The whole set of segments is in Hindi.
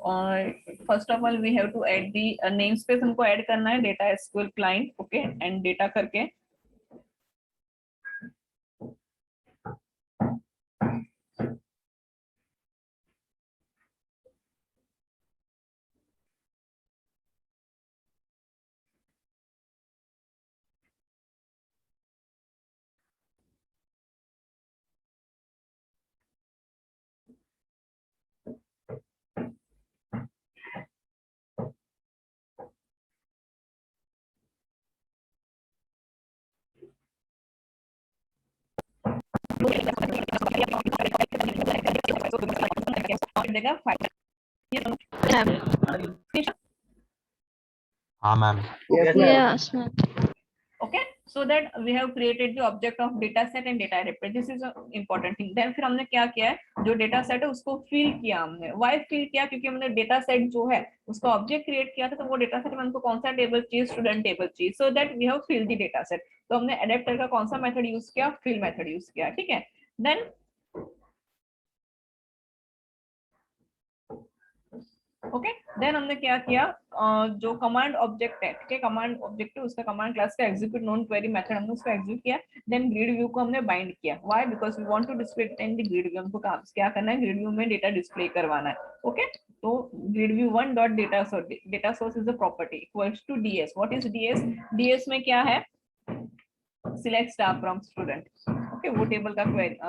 First of all we have to add the namespace, हमको ऐड करना है data SQL client, okay, and data करके देगा फाइल। हाँ ma'am. Yes, ma'am. Okay, so that we have created the object of data set and data array. This is a important thing. Then फिर हमने क्या किया है, जो डेटा सेट है उसको फिल किया हमने। वाई फिल किया? क्योंकि हमने डेटा सेट जो है उसका ऑब्जेक्ट क्रिएट किया था, तो वो डेटा सेट में हमको कौन सा टेबल चाहिए, स्टूडेंट टेबल चाहिए, so that we have fill the data set. तो हमने एडेप्टर का कौन सा मेथड यूज किया, फिल मेथड यूज किया, ठीक है। देन ओके, देन हमने क्या किया, जो कमांड ऑब्जेक्ट है, ठीक है, कमांड ऑब्जेक्ट है उसका कमांड क्लास का एग्जीक्यूट नॉन क्वेरी मेथड हमने उसको एग्जीक्यूट किया। देन ग्रिड व्यू को हमने बाइंड किया। Why? Because we want to display in the grid view. हमको क्या करना है, ग्रिड व्यू में डेटा डिस्प्ले करवाना है। ओके, तो grid view one dot data source is a property equals to DS. What is DS? DS में क्या है, select star from student. Okay, वो टेबल का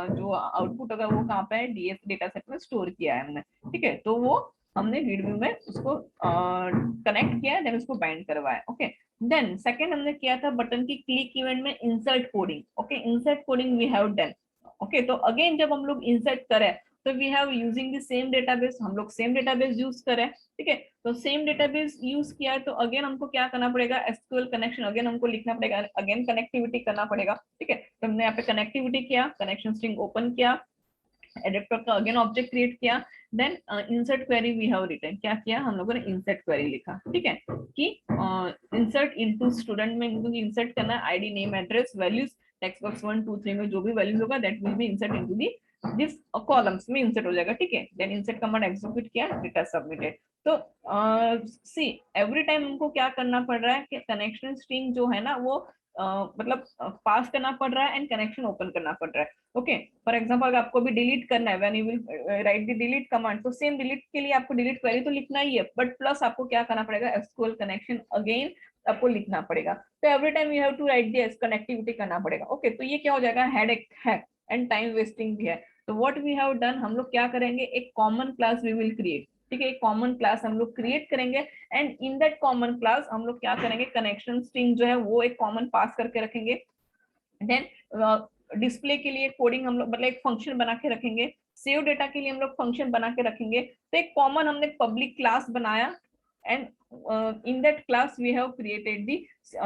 जो आउटपुट होगा वो कहाँ पे है, डीएस डेटा सेट में स्टोर किया है हमने, ठीक है। तो वो हमने ग्रिड व्यू में उसको कनेक्ट किया, देन उसको बाइंड करवाया। ओके, देन सेकंड हमने किया था बटन की क्लिक इवेंट में insert coding. Okay, insert coding we have done. Okay, तो अगेन जब हम लोग इंसर्ट करें तो we have using the same database, हम लोग सेम डेटाबेस यूज करें, ठीक है। तो सेम डेटाबेस यूज किया तो अगेन हमको क्या करना पड़ेगा, एसक्यूएल कनेक्शन अगेन हमको लिखना पड़ेगा, अगेन कनेक्टिविटी करना पड़ेगा, ठीक है। तो हमने यहाँ पे कनेक्टिविटी किया, कनेक्शन स्ट्रिंग ओपन किया, एडेप्टर का अगेन ऑब्जेक्ट क्रिएट किया, then insert query we have written. क्या किया हम लोगों ने, इंसर्ट क्वेरी लिखा, ठीक है, कि इंसर्ट इनटू स्टूडेंट में इंसर्ट करना है ID, name, address, values, text box 1 2 3 में जो भी वैल्यूज होगा that will be insert into the this columns में इंसर्ट हो जाएगा, ठीक है। देन इंसर्ट कमांड एग्जीक्यूट किया, डेटा सबमिटेड। तो सी एवरी टाइम हमको क्या करना पड़ रहा है कि कनेक्शन स्ट्रिंग जो है ना वो मतलब पास करना पड़ रहा है एंड कनेक्शन ओपन करना पड़ रहा है। ओके, फॉर एग्जांपल अगर आपको भी डिलीट करना है, when you will write the delete command, तो सेम डिलीट के लिए आपको डिलीट क्वेरी तो लिखना ही है, बट प्लस आपको क्या करना पड़ेगा, एसक्यूएल कनेक्शन अगेन आपको लिखना पड़ेगा। तो every time you have to write the connectivity करना पड़ेगा। ओके, तो ये क्या हो जाएगा, हेडेक है एंड टाइम वेस्टिंग भी है। तो व्हाट वी हैव डन, हम लोग क्या करेंगे, एक common class we will create, ठीक है, एक कॉमन क्लास हम लोग क्रिएट करेंगे and in that common class हम लोग क्या करेंगे, कनेक्शन स्ट्रिंग जो है वो एक कॉमन पास करके रखेंगे। देन डिस्प्ले के लिए कोडिंग हम लोग मतलब एक फंक्शन बना के रखेंगे, सेव डेटा के लिए हम लोग फंक्शन बना के रखेंगे। तो एक कॉमन हमने पब्लिक क्लास बनाया and in that class we have created the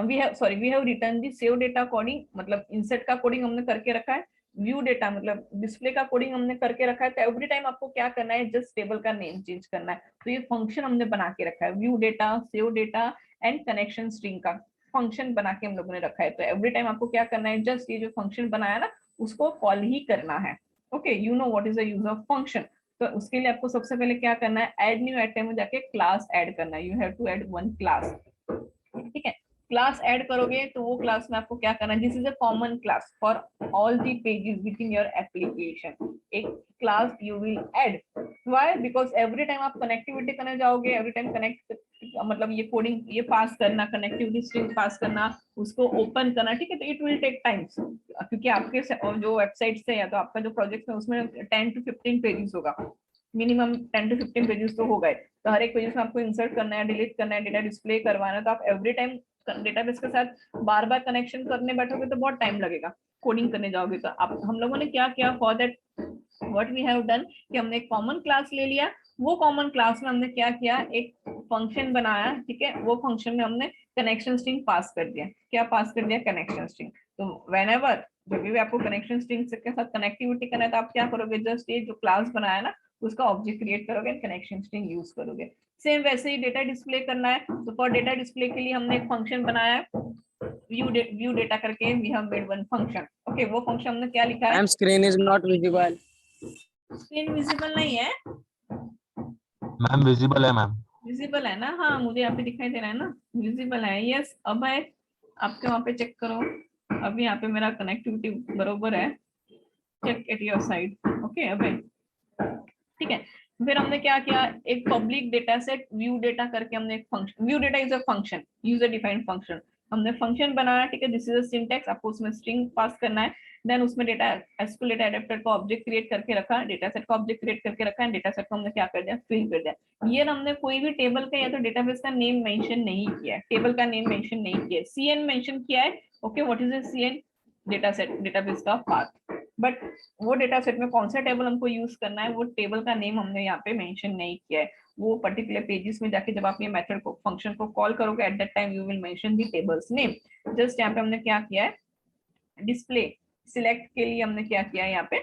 we have written the save data coding, मतलब इंसर्ट का कोडिंग हमने करके रखा है, व्यू डेटा मतलब डिस्प्ले का कोडिंग हमने करके रखा है। तो एवरी टाइम आपको क्या करना है, जस्ट टेबल का नेम चेंज करना है। तो ये फंक्शन हमने बना के रखा है, view data, save data and connection string का फंक्शन बना के हम लोगों ने रखा है। तो एवरी टाइम आपको क्या करना है, जस्ट ये जो फंक्शन बनाया ना उसको कॉल ही करना है। Okay, you know what is the use of function. तो उसके लिए आपको सबसे पहले क्या करना है, ऐड न्यू आइटम में जाके क्लास ऐड करना है, you have to add one class, ठीक है। क्लास ऐड करोगे तो वो क्लास में आपको क्या करना है, this is a common class for all the pages within your application, एक class you will add. Why? Because every time आप कनेक्टिविटी करने जाओगे, एवरी टाइम कनेक्ट मतलब ये कोडिंग ये पास करना, कनेक्टिविटी स्ट्रिंग पास करना, उसको ओपन करना, ठीक है। तो इट विल टेक टाइम, क्योंकि आपके जो वेबसाइट से या तो आपका जो प्रोजेक्ट है उसमें 10 to 15 पेजेस होगा, मिनिमम 10 to 15 पेजेस तो होगा। तो हर एक पेजेस में आपको इंसर्ट करना है, डिलीट करना है, डेटा डिस्प्ले करवाना है। तो आप एवरी टाइम डेटाबेस के साथ बार बार कनेक्शन करने बैठोगे तो बहुत टाइम लगेगा, कोडिंग करने जाओगे तो। आप हम लोगों ने क्या किया, for that what we have done कि हमने एक कॉमन क्लास ले लिया, वो कॉमन क्लास में हमने क्या किया, एक फंक्शन बनाया, ठीक है। वो फंक्शन में हमने कनेक्शन स्ट्रिंग पास कर दिया। क्या पास कर दिया, कनेक्शन स्ट्रिंग। तो व्हेनेवर जब भी आपको कनेक्शन स्ट्रिंग के साथ कनेक्टिविटी करना है तो आप क्या करोगे, जस्ट ये जो क्लास बनाया ना उसका ऑब्जेक्ट क्रिएट करोगे, कनेक्शन स्ट्रिंग यूज करोगे। सेम वैसे ही डेटा डिस्प्ले करना है, तो फॉर डेटा डिस्प्ले के लिए हमने एक फंक्शन बनाया है, व्यू डेटा करके, we have made one function. Okay, वो फंक्शन हमने क्या लिखा है, ma'am screen is not visible. Screen visible नहीं है, मैम विजिबल है मैम। विजिबल है ना? हाँ मुझे यहाँ पे दिखाई दे रहा है ना, विजिबल है। यस अभय, आपके वहाँ पे चेक करो, अभी यहाँ पे मेरा कनेक्टिविटी बरोबर है, check at your side. Okay Abhay, ठीक है। फिर हमने क्या किया, एक public data set view data करके हमने एक function, view data is a function, user defined function, हमने फंक्शन बनाया, ठीक है। दिस इज अ सिंटैक्स, आपको उसमें स्ट्रिंग पास करना है, देन उसमें डेटा एसक्यूएल डेटा एडेप्टर का ऑब्जेक्ट क्रिएट करके रखा, डेटा सेट का ऑब्जेक्ट क्रिएट करके रखा है, डेटा सेट को हमने क्या कर दिया, फिल कर दिया। ये हमने कोई भी टेबल का या तो डेटाबेस का नेम मेंशन नहीं किया है, टेबल का नेम मेंशन नहीं किया है, सीएन मेंशन किया है। Okay, what is a CN, data set, database का पाथ। बट वो डेटा सेट में कौन सा टेबल हमको यूज करना है, वो टेबल का नेम हमने यहाँ पे मेंशन नहीं किया है। वो पर्टिकुलर पेजेस में जाके जब आप ये मेथड को, फंक्शन को कॉल करोगे, at that time you will mention the tables name. Just यहाँ पे हमने क्या किया है, डिस्प्ले सिलेक्ट के लिए हमने क्या किया है, यहाँ पे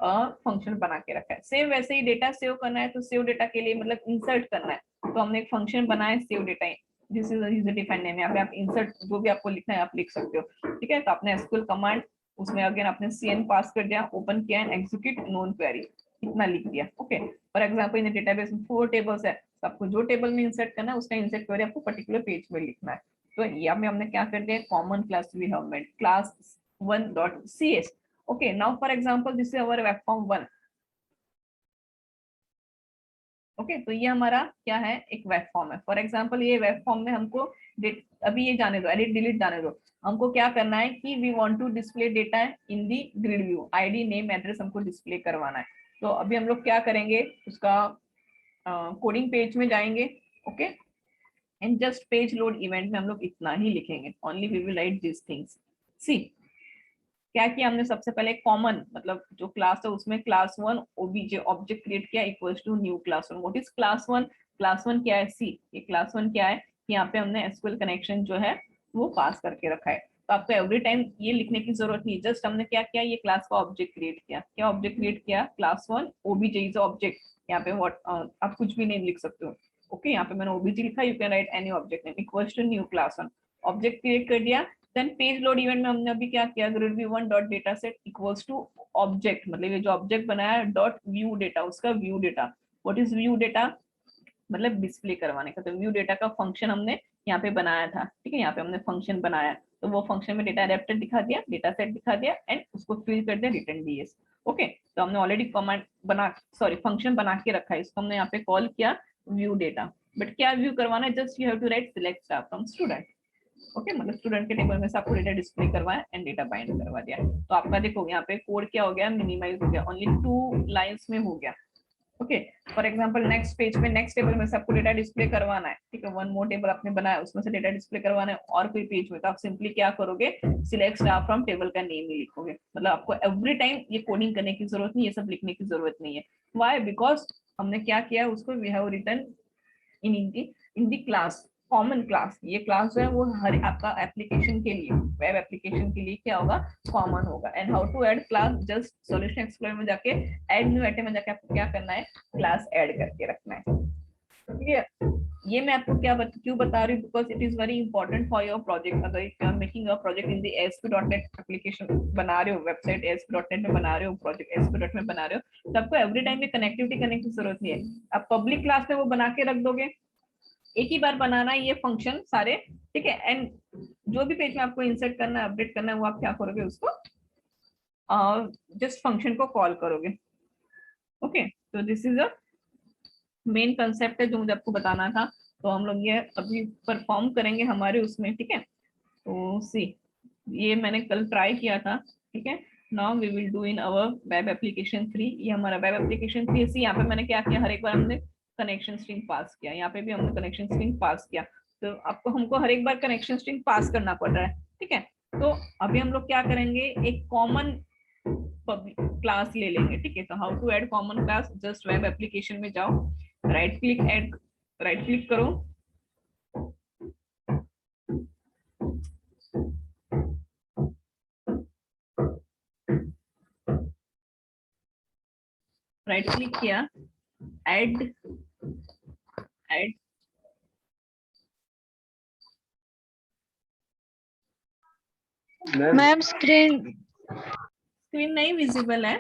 फंक्शन बना के रखा है। सेम वैसे ही डेटा सेव करना है, तो सेव डेटा के लिए मतलब इंसर्ट करना है, तो हमने एक फंक्शन बनाया save data, this is user defined name. यहाँ पे आप इंसर्ट जो भी आपको लिखना है आप लिख सकते हो, ठीक है। तो आपने एसक्यूएल कमांड, उसमें अगेन आपने cn पास कर दिया, ओपन किया एंड एग्जीक्यूट नोन क्वेरी, इतना लिख दिया। Okay, for example in database में 4 टेबल्स है, तो आपको जो टेबल में इंसर्ट करना है उसका इंसर्ट क्वेरी आपको पर्टिकुलर पेज में लिखना है। तो यहाँ में हमने क्या कर दिया, common class we have made class 1.cs। Okay, now for example this is our web form 1। Okay, तो ये हमारा क्या है, एक वेब फॉर्म है। फॉर एग्जांपल ये वेब फॉर्म में हमको अभी ये जाने दो, एडिट डिलीट जाने दो, हमको क्या करना है कि we want to display data in the grid view, ID name address हमको डिस्प्ले करवाना है। तो अभी हम लोग क्या करेंगे, उसका कोडिंग पेज में जाएंगे। Okay, and just page load event में हम लोग इतना ही लिखेंगे, only we will write this things. See क्या किया हमने, सबसे पहले कॉमन मतलब जो क्लास है उसमें क्लास 1 ओबीजे ऑब्जेक्ट क्रिएट किया equals to new class 1। What is class 1, class 1 क्या है, सी, ये क्लास 1 क्या है, यहाँ पे हमने एसक्यूएल कनेक्शन जो है वो पास करके रखा है। तो आपको एवरी टाइम ये लिखने की जरूरत नहीं, जस्ट हमने क्या किया, ये क्लास का ऑब्जेक्ट क्रिएट किया। क्या ऑब्जेक्ट क्रिएट किया, क्लास 1 ओबीजे इज ऑब्जेक्ट। यहाँ पे व्हाट आप कुछ भी नहीं लिख सकते हो। ओके, यहाँ पे मैंने ओबीजे लिखा, you can write any object name equals to new class 1, object create कर दिया। देन पेज लोड इवेंट में हमने अभी क्या किया, grid view 1 dot data set equals to object, मतलब ये जो ऑब्जेक्ट बनाया है डॉट व्यू डेटा, उसका view data. What is view data, मतलब डिस्प्ले करवाने का। तो व्यू डेटा का फंक्शन हमने यहाँ पे बनाया था, ठीक है, यहाँ पे हमने फंक्शन बनाया, तो वो फंक्शन में डेटा एडेप्टर दिखा दिया, डेटा सेट दिखा दिया एंड उसको फिल कर दिया रिटर्न डीएस। ओके, तो हमने ऑलरेडी कमांड बना, सॉरी फंक्शन बना के रखा है, इसको हमने यहाँ पे कॉल किया व्यू डेटा। बट क्या व्यू करवाना है, just you have to write select star from student. Okay, मतलब स्टूडेंट के टेबल में से आपको डेटा डिस्प्ले करवाया एंड डेटा बाइंड करवा दिया। तो आपका देखो यहाँ पे कोड क्या हो गया, मिनिमाइज हो गया, ओनली 2 लाइंस में हो गया। Okay, for example next page में, नेक्स्ट टेबल में से आपको डेटा डिस्प्ले करवाना है, ठीक है, वन मोर टेबल आपने बनाया उसमें से डेटा डिस्प्ले करवाना है और कोई पेज में, तो आप सिंपली क्या करोगे, सिलेक्ट स्टार फ्रॉम टेबल का नेम ही लिखोगे। मतलब आपको एवरी टाइम ये कोडिंग करने की जरूरत नहीं, ये सब लिखने की जरूरत नहीं है। व्हाई, बिकॉज हमने क्या किया, उसको we have written in the class, common class. ये क्लास जो है वो हर आपका एप्लीकेशन के लिए, वेब एप्लीकेशन के लिए क्या होगा, कॉमन होगा। And how to add class, just solution explorer में जाके ऐड न्यू आइटम में जाके आपको क्या करना है, क्लास ऐड करके रखना है। ठीक है, ये मैं आपको क्यों बता रही हूँ, because it is very important for your project. अगर if you are making a project in the ASP.NET application बना रहे हो, वेबसाइट ASP.NET में बना रहे हो, प्रोजेक्ट ASP.NET में बना रहे हो, तो आपको एवरी टाइम ये कनेक्टिविटी करने की जरूरत नहीं है। आप पब्लिक क्लास में वो बना के रख दोगे, एक ही बार बनाना है ये फंक्शन सारे, ठीक है। एंड जो भी पेज में आपको इंसर्ट करना है, अपडेट करना है, वो आप क्या करोगे, उसको जस्ट फंक्शन को कॉल करोगे। ओके, तो this is a main concept है जो मुझे आपको बताना था। तो हम लोग ये अभी परफॉर्म करेंगे हमारे उसमें, ठीक है। तो सी, ये मैंने कल ट्राई किया था, ठीक है। Now we will do in our web application 3। ये हमारा वेब एप्लीकेशन 3 सी, यहाँ पे मैंने क्या किया, हर एक बार हमने कनेक्शन स्ट्रिंग पास किया, यहाँ पे भी हमने कनेक्शन स्ट्रिंग पास किया। तो आपको हमको हर एक बार कनेक्शन स्ट्रिंग पास करना पड़ रहा है, ठीक है। तो अभी हम लोग क्या करेंगे, एक कॉमन पब्लिक क्लास ले लेंगे, ठीक है। तो how to add common class, just web application में जाओ, right click add, right click करो, राइट क्लिक किया, add, add, ma'am screen screen नहीं विजिबल है,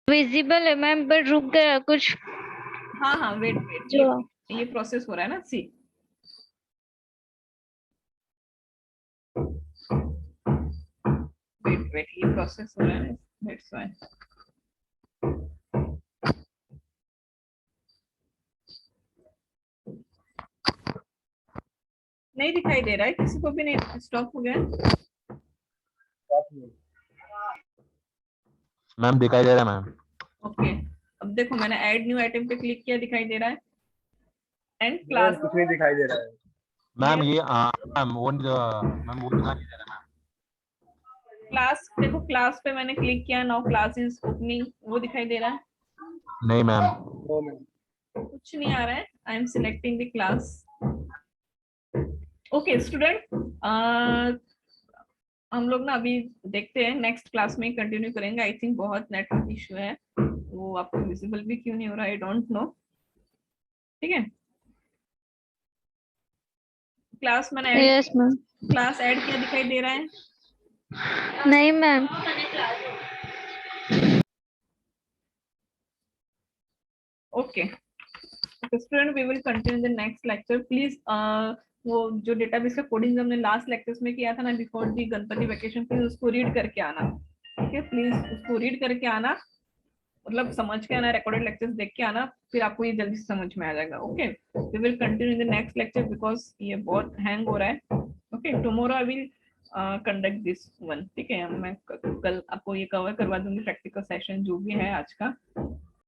विजिबल है मैम, पर रुक गया कुछ। हाँ हाँ वेट वेट, जो ये प्रोसेस हो रहा है ना, सी वेट वेट, ये प्रोसेस हो रहा है, दैट्स व्हाई। नहीं दिखाई दे रहा है किसी को भी, नहीं स्टॉप हो गया। मैम दिखाई दे रहा है मैम। ओके अब देखो मैंने ऐड न्यू आइटम पे क्लिक किया, दिखाई दे रहा है, एंड मैम क्लास कुछ नहीं दिखाई दे रहा है। मैम ये मैम वो मैम वो दिखाई नहीं दे रहा क्लास देखो, क्लास पे मैंने क्लिक किया, नाउ क्लास इज ओपनिंग, वो दिखाई दे रहा है। मैम। नहीं मैम। No ma'am. कुछ नहीं आ रहा है, I am selecting the class. Okay student, हम लोग ना अभी देखते हैं, नेक्स्ट क्लास में कंटिन्यू करेंगे। आई थिंक बहुत नेटवर्क इशू है, वो आपको विजिबल भी क्यों नहीं हो रहा, आई डोंट नो। ठीक है, क्लास मैंने add, yes ma'am. Class add किया, दिखाई दे रहा है। नहीं ma'am. Okay student, we will continue the next lecture. Please वो जो डेटाबेस का कोडिंग हमने लास्ट लेक्चर्स में किया था ना, before the Ganpati vacation, please उसको रीड करके आना। ठीक है, प्लीज उसको रीड करके आना, मतलब समझ के आना, रिकॉर्डेड लेक्चर्स देख के आना, फिर आपको ये जल्दी से समझ में आ जाएगा। Okay, we will continue in the next lecture because ये बहुत हैंग हो रहा है। Okay, tomorrow I will conduct this one. ठीक है, मैं कल आपको ये कवर करवा दूंगी, प्रैक्टिकल सेशन जो भी है आज का।